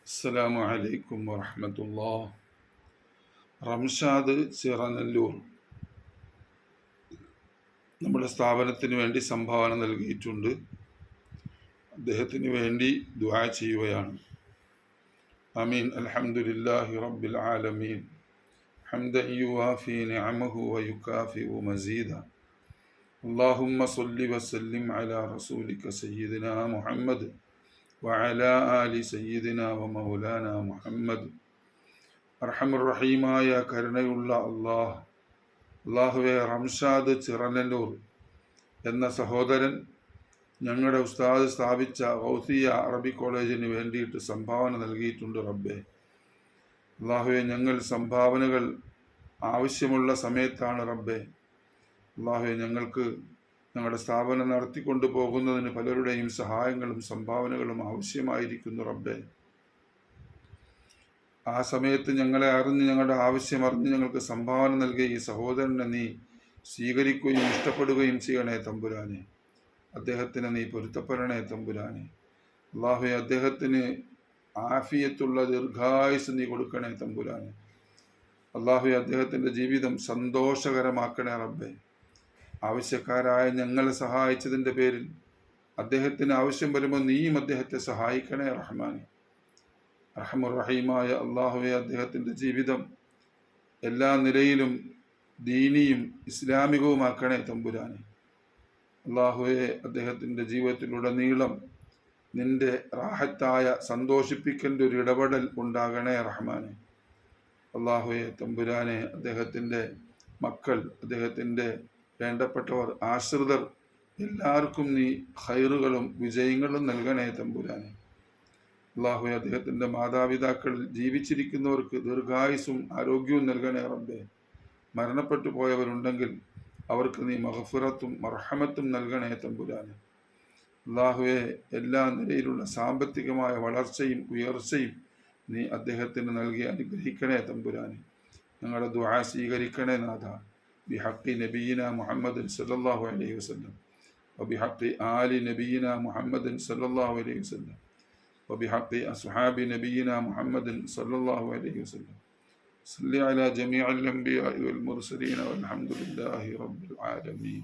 അസ്സലാമു അലൈക്കും വറഹ്മത്തുള്ളാഹി. റംഷാദ് ചിറനല്ലൂർ നമ്മുടെ സ്ഥാപനത്തിന് വേണ്ടി സംഭാവന നൽകിയിട്ടുണ്ട്. അദ്ദേഹത്തിന് വേണ്ടി ദുആ ചെയ്യുകയാണ്. ആമീൻ. അൽഹംദുലില്ലാഹി റബ്ബിൽ ആലമീൻ ഹംദൻ യുവാഫി നിഅമഹു വയുകാഫിഉ മസീദ. اللهم صل وسلم على رسولك سيدنا محمد وعلى آل سيدنا ومولانا محمد. അർഹമർ റഹീമായ കരുണയുള്ള അള്ളാഹുവെ, റംഷാദ് ചിറനല്ലൂർ എന്ന സഹോദരൻ ഞങ്ങളുടെ ഉസ്താദ് സ്ഥാപിച്ച ഗൗസിയ അറബിക് കോളേജിന് വേണ്ടിയിട്ട് സംഭാവന നൽകിയിട്ടുണ്ട്. റബ്ബെ അള്ളാഹുവെ, ഞങ്ങൾ സംഭാവനകൾ ആവശ്യമുള്ള സമയത്താണ് റബ്ബെ അള്ളാഹുവെ ഞങ്ങളുടെ സ്ഥാപനം നടത്തിക്കൊണ്ടു പോകുന്നതിന് പലരുടെയും സഹായങ്ങളും സംഭാവനകളും ആവശ്യമായിരിക്കുന്നു. റബ്ബെ, ആ സമയത്ത് ഞങ്ങളെ അറിഞ്ഞ് ഞങ്ങളുടെ ആവശ്യം അറിഞ്ഞ് ഞങ്ങൾക്ക് സംഭാവന നൽകിയ ഈ സഹോദരനെ നീ സ്വീകരിക്കുകയും ഇഷ്ടപ്പെടുകയും ചെയ്യണേ തമ്പുരാനെ. അദ്ദേഹത്തിന് നീ പൊരുത്തപ്പെടണേ തമ്പുരാനെ. അള്ളാഹുവെ, അദ്ദേഹത്തിന് ആഫിയത്തുള്ള ദീർഘായുസ് നീ കൊടുക്കണേ തമ്പുരാനെ. അള്ളാഹുവെ, അദ്ദേഹത്തിൻ്റെ ജീവിതം സന്തോഷകരമാക്കണേ റബ്ബെ. ആവശ്യക്കാരായ ഞങ്ങളെ സഹായിച്ചതിൻ്റെ പേരിൽ അദ്ദേഹത്തിന് ആവശ്യം വരുമ്പോൾ നീയും അദ്ദേഹത്തെ സഹായിക്കണേ റഹ്മാനെ. റഹ്മർ റഹീമായ അള്ളാഹുവെ, അദ്ദേഹത്തിൻ്റെ ജീവിതം എല്ലാ നിലയിലും ദീനിയും ഇസ്ലാമികവുമാക്കണേ തമ്പുരാനെ. അള്ളാഹുവെ, അദ്ദേഹത്തിൻ്റെ ജീവിതത്തിലുടനീളം നിന്റെ റാഹത്തായ സന്തോഷിപ്പിക്കേണ്ട ഒരു ഇടപെടൽ ഉണ്ടാകണേ റഹ്മാനെ. അള്ളാഹുവെ തമ്പുരാനെ, അദ്ദേഹത്തിൻ്റെ മക്കൾ, അദ്ദേഹത്തിൻ്റെ വേണ്ടപ്പെട്ടവർ, ആശ്രിതർ എല്ലാവർക്കും നീ ഖൈറുകളും വിജയങ്ങളും നൽകണേ തമ്പുരാനെ. അള്ളാഹുവെ, അദ്ദേഹത്തിൻ്റെ മാതാപിതാക്കൾ ജീവിച്ചിരിക്കുന്നവർക്ക് ദീർഘായുസ്സും ആരോഗ്യവും നൽകണേ റബ്ബെ. മരണപ്പെട്ടു പോയവരുണ്ടെങ്കിൽ അവർക്ക് നീ മഗ്ഫിറത്തും മർഹമത്തും നൽകണേ തമ്പുരാനെ. അള്ളാഹുവെ, എല്ലാ നിലയിലുള്ള സാമ്പത്തികമായ വളർച്ചയും ഉയർച്ചയും നീ അദ്ദേഹത്തിന് നൽകി അനുഗ്രഹിക്കണേ തമ്പുരാനെ. ഞങ്ങളുടെ ദുആ സ്വീകരിക്കണേ നാഥ. ബിഹഖി നബിയിന മുഹമ്മദൻ സല്ലല്ലാഹു അലൈഹി വസല്ലം വബിഹഖി ആലി നബിയിന മുഹമ്മദൻ സല്ലല്ലാഹു അലൈഹി വസല്ലം وبحق أصحاب نبينا محمد صلى الله عليه وسلم. صل على جميع الأنبياء والمرسلين والحمد لله رب العالمين.